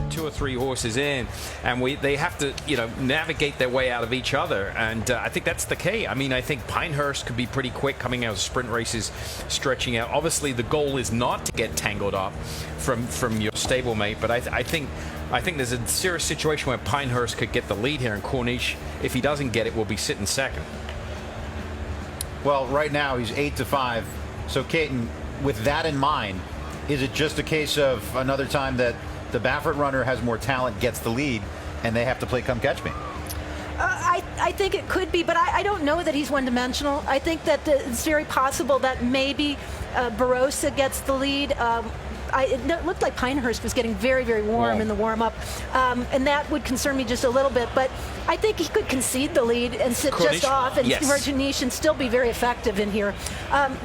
2 or 3 horses in, and they have to, navigate their way out of each other. And I think that's the key. I mean, I think Pinehurst could be pretty quick coming out of sprint races, stretching out. Obviously, the goal is not to get tangled up from your stablemate, but I think there's a serious situation where Pinehurst could get the lead here, and Corniche, if he doesn't get it, will be sitting second. Well, right now he's 8-5. So, Caton, with that in mind, is it just a case of another time that the Baffert runner has more talent, gets the lead, and they have to play come catch me? I think it could be, but I don't know that he's one-dimensional. I think that it's very possible that maybe Barossa gets the lead. It looked like Pinehurst was getting very, very warm in the warm-up, and that would concern me just a little bit. But I think he could concede the lead and sit just off, and Corniche and still be very effective in here.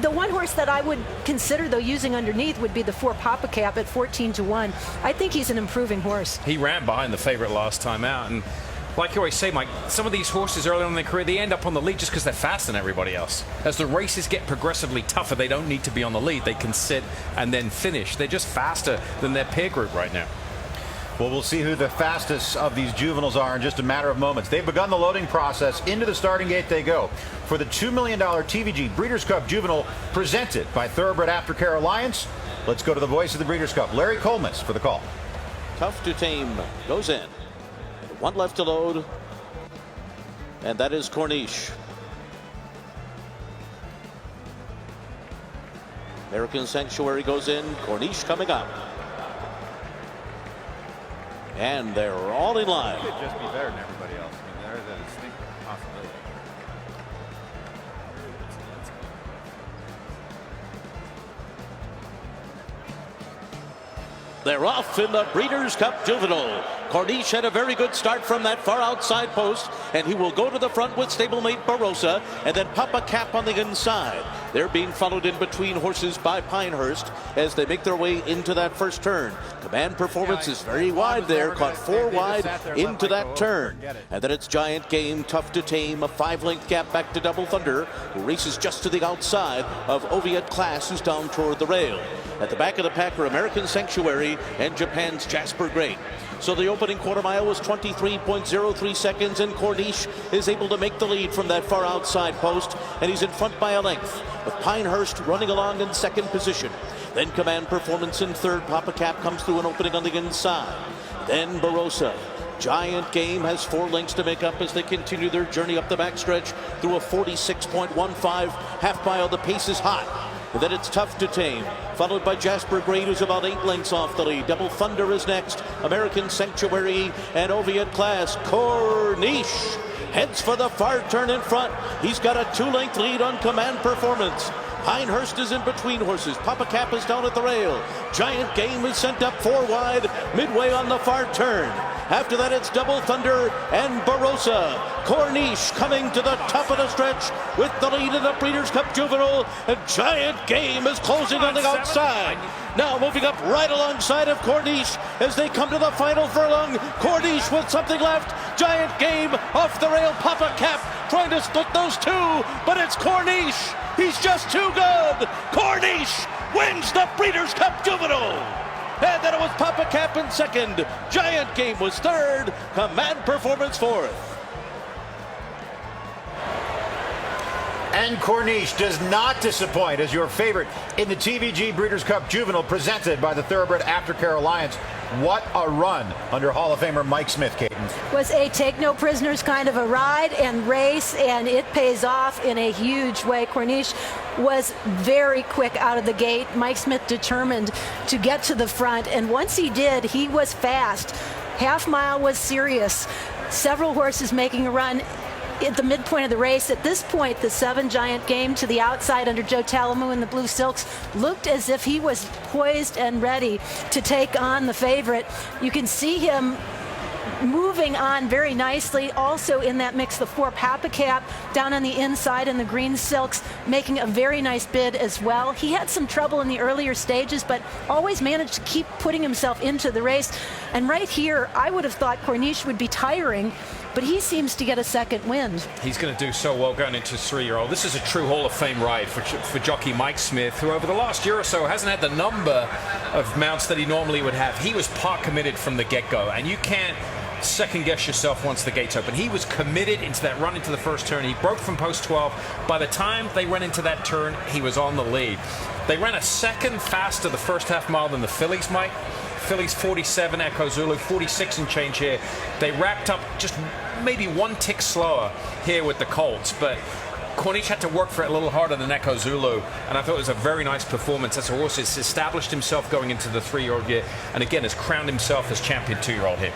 The one horse that I would consider, though, using underneath would be the 4 Papa Cap at 14-1. I think he's an improving horse. He ran behind the favorite last time out, and like you always say, Mike, some of these horses early on in their career, they end up on the lead just because they're faster than everybody else. As the races get progressively tougher, they don't need to be on the lead. They can sit and then finish. They're just faster than their peer group right now. Well, we'll see who the fastest of these juveniles are in just a matter of moments. They've begun the loading process. Into the starting gate they go for the $2 million TVG Breeders' Cup Juvenile presented by Thoroughbred Aftercare Alliance. Let's go to the voice of the Breeders' Cup, Larry Colmus, for the call. Tough to Tame goes in. 1 left to load, and that is Corniche. American Sanctuary goes in. Corniche coming up. And they're all in line. Could just be better than everybody else. I mean, there's a distinct possibility. They're off in the Breeders' Cup Juvenile. Corniche had a very good start from that far outside post, and he will go to the front with stablemate Barossa, and then Papa Cap on the inside. They're being followed in between horses by Pinehurst as they make their way into that first turn. Command Performance is very wide there, caught 4 wide into that turn. And then it's Giant Game, Tough to Tame, a 5-length gap back to Double Thunder, who races just to the outside of Oviatt Class, who's down toward the rail. At the back of the pack are American Sanctuary and Japan's Jasper Great. So the opening quarter mile was 23.03 seconds, and Corniche is able to make the lead from that far outside post, and he's in front by a length, with Pinehurst running along in second position. Then Command Performance in third. Papa Cap comes through an opening on the inside. Then Barossa. Giant Game has 4 lengths to make up as they continue their journey up the backstretch through a 46.15 half mile. The pace is hot. And then it's Tough to Tame, followed by Jasper Great, who's about 8 lengths off the lead. Double Thunder is next. American Sanctuary and Oviatt Class. Corniche heads for the far turn in front. He's got a 2-length lead on Command Performance. Pinehurst is in between horses. Papa Cap is down at the rail. Giant Game is sent up 4 wide, midway on the far turn. After that, it's Double Thunder and Barossa. Corniche coming to the top of the stretch with the lead in the Breeders' Cup Juvenile, and Giant Game is closing on the outside. Now moving up right alongside of Corniche as they come to the final furlong. Corniche with something left. Giant Game off the rail. Papa Cap trying to split those 2, but it's Corniche. He's just too good. Corniche wins the Breeders' Cup Juvenile. And then it was Papa Cap in second. Giant Game was third. Command Performance fourth. And Corniche does not disappoint as your favorite in the TVG Breeders' Cup Juvenile presented by the Thoroughbred Aftercare Alliance. What a run under Hall of Famer Mike Smith, Caton. Was a take no prisoners kind of a ride and race, and it pays off in a huge way. Corniche was very quick out of the gate. Mike Smith determined to get to the front, and once he did, he was fast. Half mile was serious. Several horses making a run at the midpoint of the race. At this point, the 7 Giant Game to the outside under Joe Talamu in the blue silks looked as if he was poised and ready to take on the favorite. You can see him moving on very nicely. Also in that mix, the 4 Papa Cap down on the inside in the green silks, making a very nice bid as well. He had some trouble in the earlier stages, but always managed to keep putting himself into the race. And right here, I would have thought Corniche would be tiring, but he seems to get a second wind. He's going to do so well going into his 3-year-old. This is a true Hall of Fame ride for jockey Mike Smith, who over the last year or so hasn't had the number of mounts that he normally would have. He was part committed from the get-go, and you can't second guess yourself once the gates open. He was committed into that run into the first turn. He broke from post 12. By the time they went into that turn, he was on the lead. They ran a second faster the first half mile than the fillies, Mike. Fillies 47, Echo Zulu 46 and change here. They wrapped up just maybe one tick slower here with the Colts, but Corniche had to work for it a little harder than Echo Zulu, and I thought it was a very nice performance. As a horse has established himself going into the 3-year-old year, and again has crowned himself as champion 2-year-old here.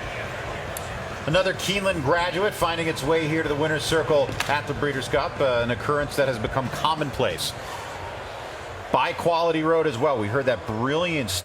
Another Keeneland graduate finding its way here to the winner's circle at the Breeders' Cup, an occurrence that has become commonplace. By Quality Road as well. We heard that brilliant